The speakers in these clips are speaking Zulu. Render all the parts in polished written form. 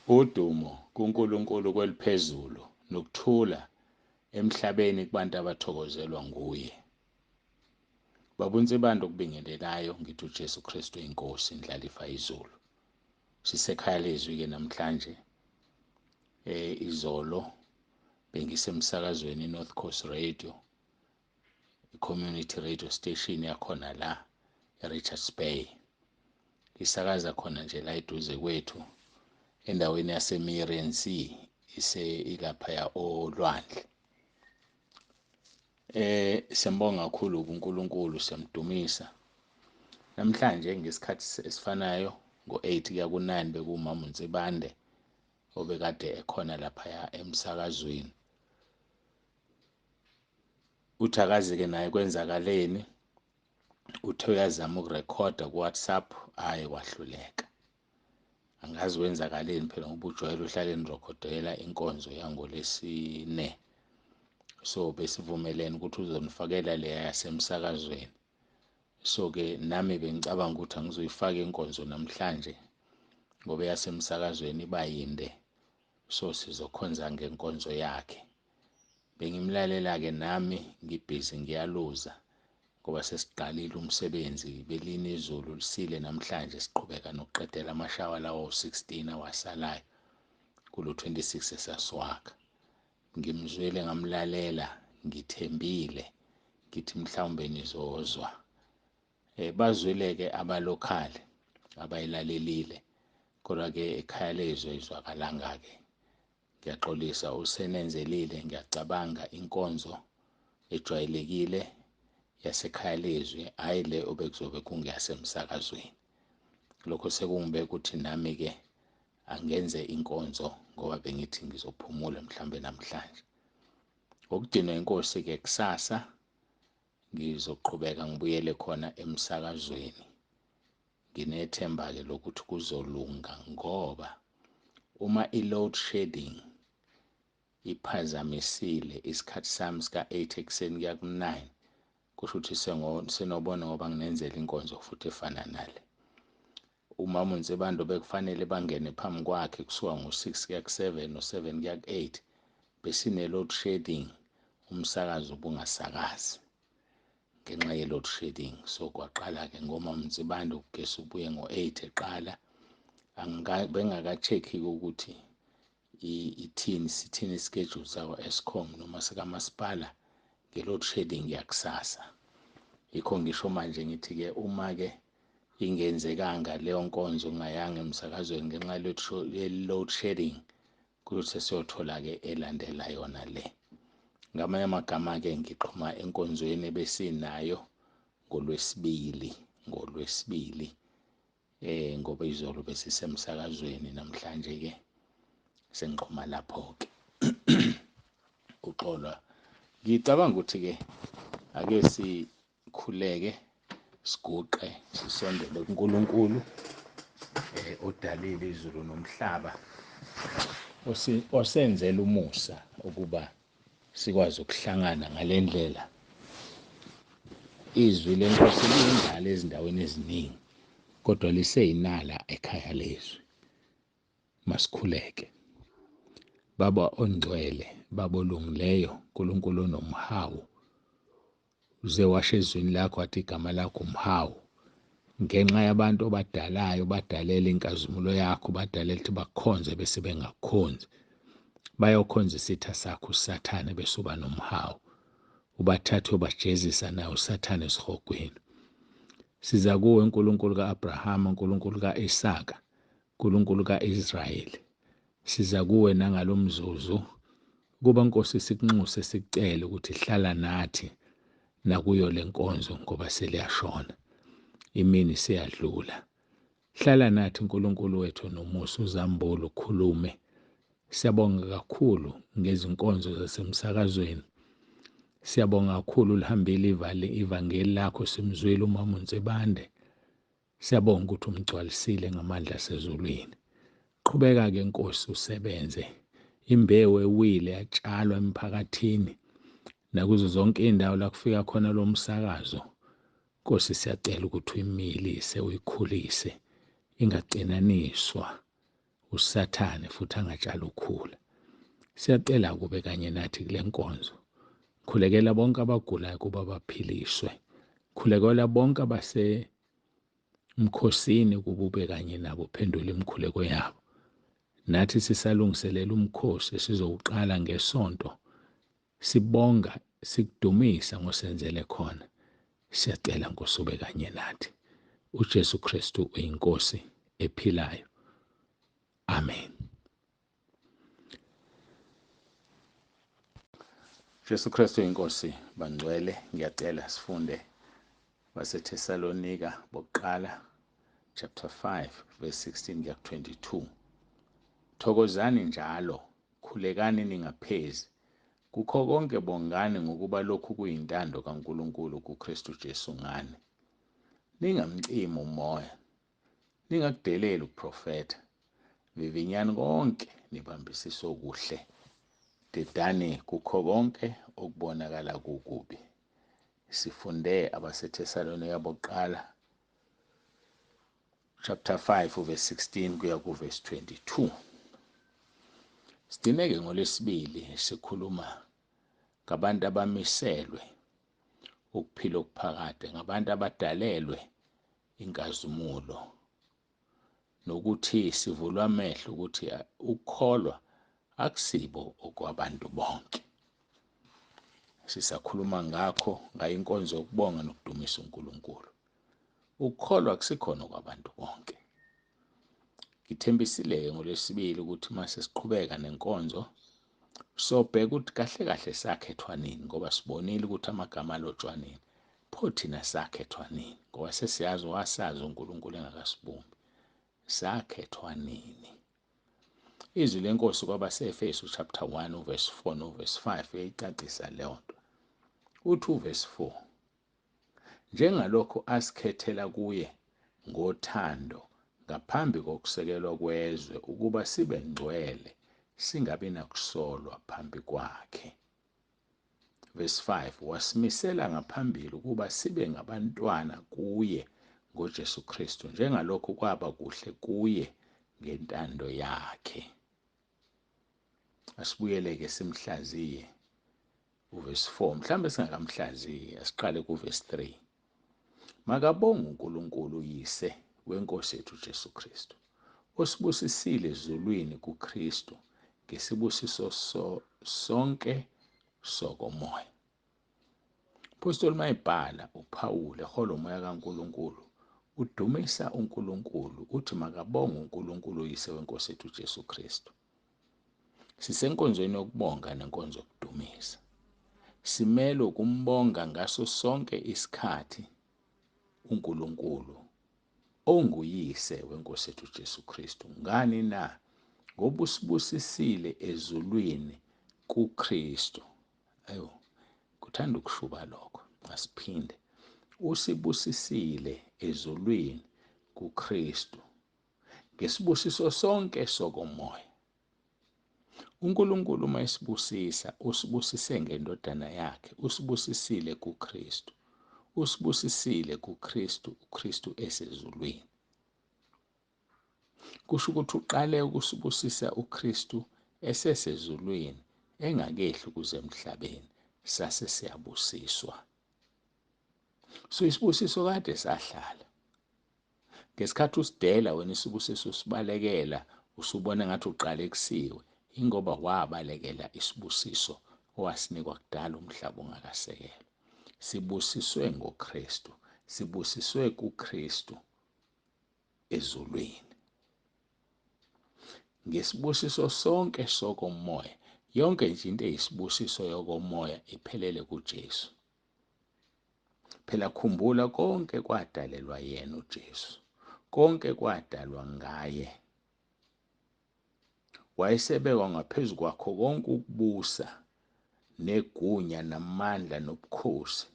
Udumo kuNkulunkulu kweliphezulu nokuthula emhlabeni kubantu abathokozelwa nguye. Babunsibanda okubingelelayo, ngithi uJesu Kristu inkosi indlalifa izulu. Sisekhaya leZwi-ke namhlanje. Izolo bengisemsakazweni North Coast Radio, i-community radio station yakhona la eRichards Bay. Isakaza khona nje la eduze kwethu endaweni yaseMarian Sea, ilaphaya olwandle. Siyambonga kakhulu uNkulunkulu, siyamdumisa. Namhlanje ngesikhathi esifanayo ngo-8 kuya ku-9 bekuwumama uNsibande obekade ekhona laphaya emsakazweni. Uthakazi-ke naye kwenzakaleni, uthe uyazama ukurekhoda ku-WhatsApp, hhayi wahluleka. Angazi wenzakaleni phela ngoba ujwayele uhlale nirekhodela inkonzo yangoLesine. So besivumelene ukuthi uzonifakela leya yasemsakazweni. So-ke nami bengicabanga ukuthi angizoyifaka inkonzo namhlanje ngoba yasemsakazweni iba yinde, so sizokhonza ngenkonzo yakhe. Bengimlalela-ke nami ngibhizi ngiyaluza ngoba sesiqalile umsebenzi. Belini izulu lisile namhlanje, siqhubeka nokuqedela amashawa lawo 16 awasalayo kulo 26 esasiwakha. Ngimzwele ngamlalela, ngithembile ngithi mhlawumbe nizozwa. Bazwile-ke abalokhali abayilalelile, kodwa-ke ekhaya leZwi ayizwakalanga-ke. Ngiyaxolisa, usenenzelile. Ngiyacabanga inkonzo ejwayelekile yasekhaya leZwi, hhayi le obekuzobe kungeyasemsakazweni. Lokho sekungibeka ukuthi nami-ke angenze inkonzo ngoba bengithi ngizophumula mhlawumbe namhlanje. Okugcinwa inkosi-ke kusasa ngizoqhubeka ngibuyele khona emsakazweni. Nginethemba-ke lokuthi kuzolunga ngoba uma i-load shedding iphazamisile isikhathi sami sika-8 ekuseni kuya ku-9, kusho ukuthi senobona ngoba nginenzela inkonzo futhi efana nale. Umama uNsibando bekufanele bangene phambi kwakhe kusuka ngo-6 kuya ku-7 no-7 kuya ku-8, besine-load shedding, umsakazo ubungasakazi ngenxa ye-load shedding. So kwaqala-ke ngomama uNsibando ugesi ubuye ngo-8 eqala. Bengaka-check-i ukuthi sithini ischedule sakwa-Eskom noma sikamasipala nge-load shedding yakusasa. Yikho ngisho manje ngithi-ke uma-ke ingenzekanga leyo nkonzo ngayanga emsakazweni ngenxa ye-load shedding, kuthi sesiyothola-ke elandela yona le. Ngamanye amagama-ke ngixhuma enkonzweni ebesinayo ngoLwesibili ngoba izolo besisemsakazweni, namhlanje-ke sengixhuma lapho-ke. Uxolwa. Ngicabanga ukuthi-ke ake sikhuleke, siguqe, sisondele kuNkulunkulu odalile izulu nomhlaba, osenzela umusa ukuba sikwazi ukuhlangana ngale ndlela. Izwi lenkosi liyindala ezindaweni eziningi, kodwa liseyinala ekhaya leZwi. Masikhuleke. Baba ongcwele, Baba olungileyo, uNkulunkulu onomhawu, uze washo ezwini lakho wathi igama lakho umhawu. Ngenxa yabantu obadalayo, badalela inkazimulo yakho, badalela ukuthi bakukhonze bese bengakukhonzi, bayokhonza isitha sakho uSathane bese uba nomhawu, ubathathe ubajezisa nayo uSathane esihogweni. Siza kuwe uNkulunkulu ka-Abrahama, uNkulunkulu ka-Isaka, uNkulunkulu ka-Israyeli. Siza kuwe nangalo mzuzu kuba Nkosi sikunxuse sikucele ukuthi hlala nathi nakuyo le nkonzo ngoba seliyashona, imini siyadlula. Hlala nathi uNkulunkulu wethu nomusa, uzambule, ukhulume. Siyabonga kakhulu ngezinkonzo zasemsakazweni. Siyabonga kakhulu ulihambile ivangeli lakho, simzwile umama uNsibande. Siyabonga ukuthi umgcwalisile ngamandla asezulwini. Qhubeka-ke Nkosi usebenze. Imbewu ewile yatshalwa emphakathini nakuzo zonke iy'ndawo la kufika khona lo msakazo. Nkosi siyacela ukuthi uyimilise, uyikhulise, ingagcinaniswa. usathane futhi angatshali ukhula. Siyacela kube kanye nathi kule nkonzo. Khulekela bonke abagulayo kuba baphiliswe. Khulekela bonke abasemkhosini kuba ube kanye nabo, phendula imikhuleko yabo. Nathi sisalungiselela umkhosi esizowuqala ngesonto, sibonga, sikudumisa ngosenzele khona. Siyacela Nkosi ube kanye nathi. UJesu Kristu uyinkosi ephilayo. Amen. Jesu Kristu inkosi bangcwele, ngiyacela sifunde waseThesalonika bokuqala chapter 5 verse 16 kuya 22. Thokozani njalo, khulekani ningaphezi. Kukho konke bongani ngokuba lokhu kuyintando kaNkulunkulu kuKristu Jesu ngani. Ningamcimi umoya, ningakudeleli ukuprofetha. Vivinyani konke, nibambisise okuhle. Dedani kukho konke okubonakala kukubi. Sifunde abaseThesalonika bokuqala chapter 5 verse 16 kuya ku verse 22. Sidineke ngolesibili sikhuluma ngabantu abamiselwe ukuphila okuphakade, ngabantu abadalelwe inkazimulo, nokuthi sivulwa amehlo ukuthi ukukholwa akusibo okwabantu bonke. Sisakhuluma ngayo inkonzo yokubonga nokudumisa uNkulunkulu. Ukukholwa akusikhona kwabantu bonke. Ngithembisile ngolesibili ukuthi mase siqhubeka nenkonzo sobheka ukuthi kahle kahle sakhethwa nini, ngoba sibonile ukuthi amagama alotshwa nini. Pho thina sakhethwa nini? Ngoba sesiyazi wasazi uNkulunkulu engakasibumbi. Sakhethwa nini? Izwi lenkosi kwabaseEfesu chapter 1 verse 4 no verse 5 uyayicacisa leyo nto. Uthi verse 4, njengalokho asikhethela kuye ngothando ngaphambi kokusekelwa kwezwe ukuba sibe ngcwele, singabi nakusolwa phambi kwakhe. Verse 5, wasimisela ngaphambili ukuba sibe ngabantwana kuye ngoJesu Kristu, njengalokho kwaba kuhle kuye ngentando yakhe. Asibuyele-ke simhlaziye uverse 4, mhlawumbe singakamhlaziye, asiqale kuverse 3. Makabonge uNkulunkulu Yise weNkosi yethu Jesu Kristu, osibusisile ezulwini kuKristu ngesibusiso sonke sokomoya. Apostoli mayibhala uPawule ehola umoya kaNkulunkulu udumisa uNkulunkulu, uthi makabonge uNkulunkulu Yise weNkosi yethu Jesu Kristu. Sisenkonzweni yokubonga nenkonzo yokudumisa. Simele ukumbonga ngaso sonke isikhathi uNkulunkulu onguyise weNkosi yethu Jesu Kristu. Ngani na? Ngoba usibusisile ezulwini kuKristu. Ayo, kuthanda ukushuba lokho. Asiphinde. Usibusisile ezulwini kuKristu ngesibusiso sonke sokomoya. uNkulunkulu uma esibusisa, usibusise ngendodana yakhe, usibusisile kuKristu. Usibusisile kuKristu, uKristu esezulwini. Kusho ukuthi uqale ukusibusisa uKristu esesezulwini, engakehli ukuze emhlabeni, sase siyabusiswa. So isibusiso kade sahlala. Ngesikhathi usidela wena isibusiso sibalekela, usubona ngathi uqale kusiwe, ingoba wabalekela isibusiso owasinikwa kudala umhlaba ungakasekelwa. Sibusiswe ngoKristu, sibusiswe kuKristu ezulwini. Ngesibusiso sonke sokomoya, yonke nje into eyisibusiso yokomoya iphelele kuJesu. Phela khumbula konke kwadalelwa yena uJesu. Konke kwadalwa ngaye. Wayesebekwa ngaphezu kwakho konke ukubusa, negunya, namandla, nobukhosi,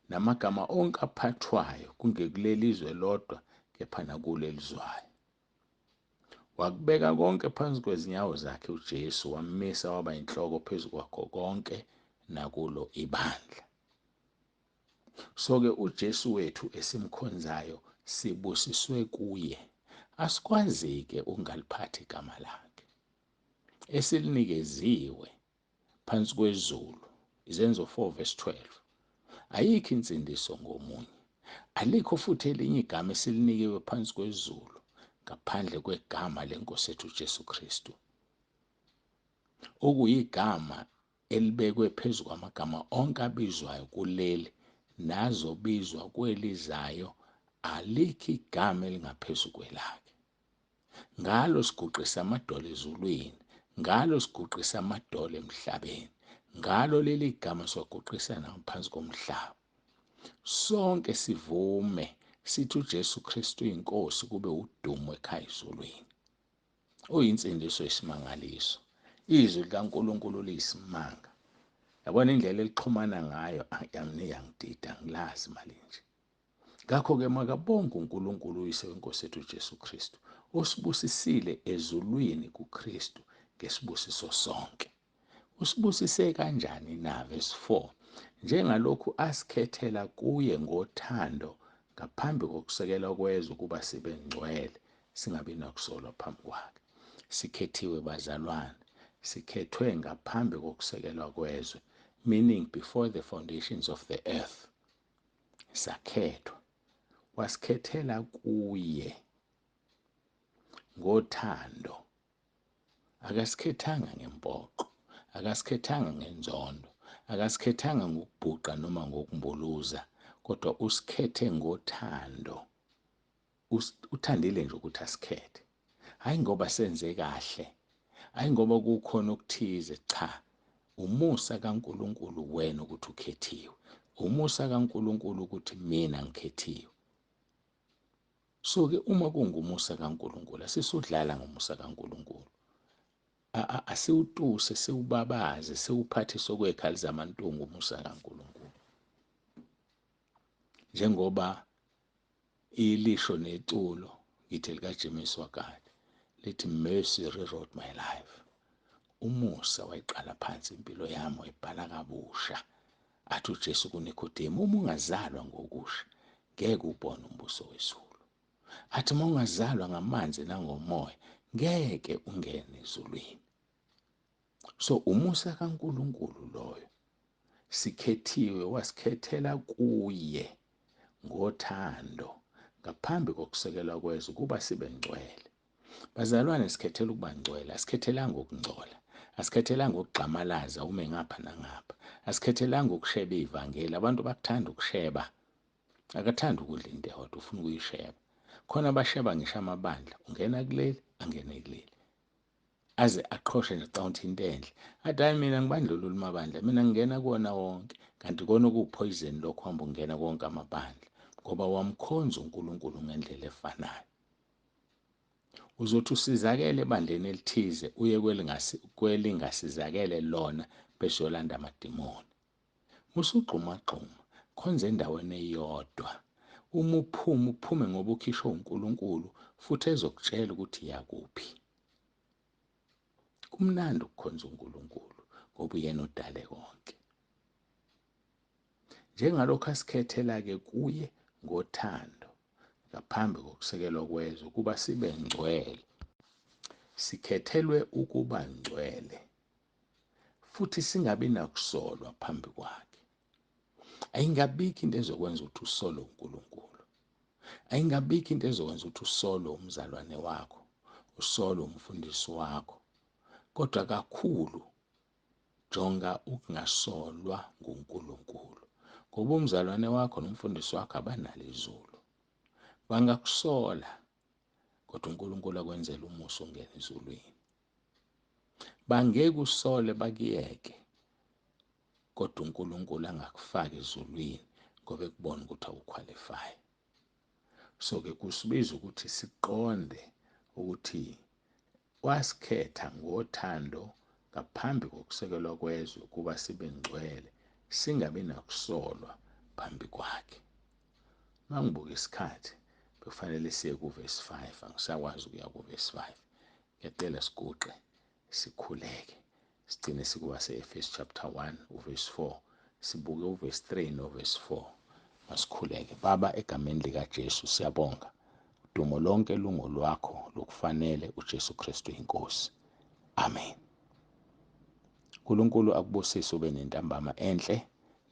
namagama onke aphathwayo, kungekuleli izwe lodwa kepha nakuleli zwayo. Wakubeka konke phansi kwezinyawo zakhe uJesu, wammisa waba inhloko phezu kwakho konke nakulo ibandla. So-ke uJesu wethu esimkhonzayo sibusiswe kuye. asikwazi-ke ukungaliphathi igama lakhe esilinikeziwe phansi kwezulu. Izenzo 4 verse 12. Ayikho insindiso ngomunye, alikho futhi elinye igama esilinikiwe phansi kwezulu ngaphandle kwegama leNkosi yethu uJesu Kristu, okuyigama elibekwe phezu kwamagama onke abizwayo kuleli nazobizwa kwelizayo. Alikho igama elingaphezu kwelakhe. Ngalo siguqisa amadolo ezulwini, ngalo siguqisa amadolo emhlabeni, ngalo leli gama siwaguqisa ngaphansi komhlaba. Sonke sivume sithi uJesu Kristu inkosi, kube udumo ekhaya ezulwini. Uyinsindiso yesimangaliso. Izwi likaNkulunkulu liyisimanga. Yabona indlela elixhumana ngayo, yangidida, angilazi malinje. Ngakho-ke makabonge uNkulunkulu uyise wenkosi yethu uJesu Kristu, osibusisile ezulwini kuKristu ngesibusiso sonke. Usibusise kanjani na? Verse 4. Njengalokhu asikhethela kuye ngothando ngaphambi kokusekelwa kwezwe ukuba sibe ngcwele, singabi nakusolwa phambi kwakhe. Sikhethiwe bazalwane, sikhethwe ngaphambi kokusekelwa kwezwe, meaning before the foundations of the earth. Sakhethwa, wasikhethela kuye ngothando. Akasikhethanga ngempoqo, akasikhethanga ngenzondo, akasikhethanga ngokubhuqa noma ngokumbuluza, kodwa usikhethe ngothando. Uthandile nje ukuthi asikhethe, hayi ngoba senze kahle, hayi ngoba kukhona okuthize, cha. Umusa kaNkulunkulu wena ukuthi ukhethiwe, umusa kaNkulunkulu ukuthi mina ngikhethiwe. So-ke uma kungumusa kaNkulunkulu, asisudlala ngomusa kaNkulunkulu. Asiwutuse, siwubabaze, siwuphathise okwekhali zamantungu umusa kaNkulunkulu. Njengoba ilisho neculo ngithi likaJemis wakade lithi, mercy rewrote my life. Umusa wayiqala phansi impilo yami, wayibhala kabusha. Athi uJesu kuNikodemu, uma ungazalwa ngokusha ngeke ubone umbuso wezulu. Athi uma ungazalwa ngamanzi nangomoya ngeke ungene ezulwini. So umusa kaNkulunkulu loyo. Sikhethiwe, wasikhethela kuye ngothando ngaphambi kokusekelwa kwezwe ukuba sibe ngcwele. Bazalwane, sikhethela ukuba ngcwele, asikhethelanga ukungcola, asikhethelanga ukugxamalaza ume ngapha nangapha, asikhethelanga ukusheba ivangeli. Abantu bakuthanda ukusheba, akathanda ukudla into eyodwa, ufuna ukuyisheba. Khona abasheba ngisho amabandla, ungena kuleli angene kuleli, aze aqhoshe nje acabanga into enhle. Athi hayi mina ngibandlulula amabandla, mina ngingena kuwona wonke. Kanti kona kuwuphoyizeni lokho hamba ungena konke amabandla, ngoba wamkhonza uNkulunkulu ngendlela efanayo. Uzothi usizakele ebandleni elithize uye kwelingasizakele lona bese uyolanda amadimoni. Musugxumagxuma, khonza endaweni eyodwa. Uma uphume ngoba ukhishwe uNkulunkulu futhi ezokutshela ukuthi yakuphi. Kumnandi ukukhonza uNkulunkulu ngoba uyena odale konke. Njengalokhu asikhethela-ke kuye ngothando ngaphambi kokusekelwa kwezwe ukuba sibe ngcwele. Sikhethelwe ukuba ngcwele futhi singabi nakusolwa phambi kwakhe. Ayingabikho into ezokwenza ukuthi usolwe uNkulunkulu. Ayingabikho into ezokwenza ukuthi usolwe umzalwane wakho, usolwe umfundisi wakho. Kodwa kakhulu jonga ukungasolwa nguNkulunkulu, ngoba umzalwane wakho nomfundisi wakho abanalo izulu. Bangakusola, kodwa uNkulunkulu akwenzela umusa ungene ezulwini. Bangeke usole bakuyeke, kodwa uNkulunkulu angakufaki ezulwini ngoba ekubona ukuthi awuqualify. So-ke kusibiza ukuthi siqonde ukuthi wasikhetha ngothando ngaphambi kokusekelwa kwezwe ukuba sibe ngcwele, singabi nakusolwa phambi kwakhe. Mangibuka isikhathi bekufanele siye kuverse 5, angisakwazi ukuya kuverse 5. Ngiyacela siguqe sikhuleke, sigcine sikuba se-Efesu chapter 1 uverse 4, sibuke uverse 3 noverse 4. Masikhuleke. Baba, egameni likaJesu siyabonga dumo lonke lungolwakho lokufanele uJesu Kristu inkosi. Amen. uNkulunkulu akubusise ube nentambama enhle,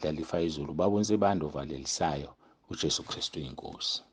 dlalifa izulu, Baba uNsibanda ovalelisayo, uJesu Kristu inkosi.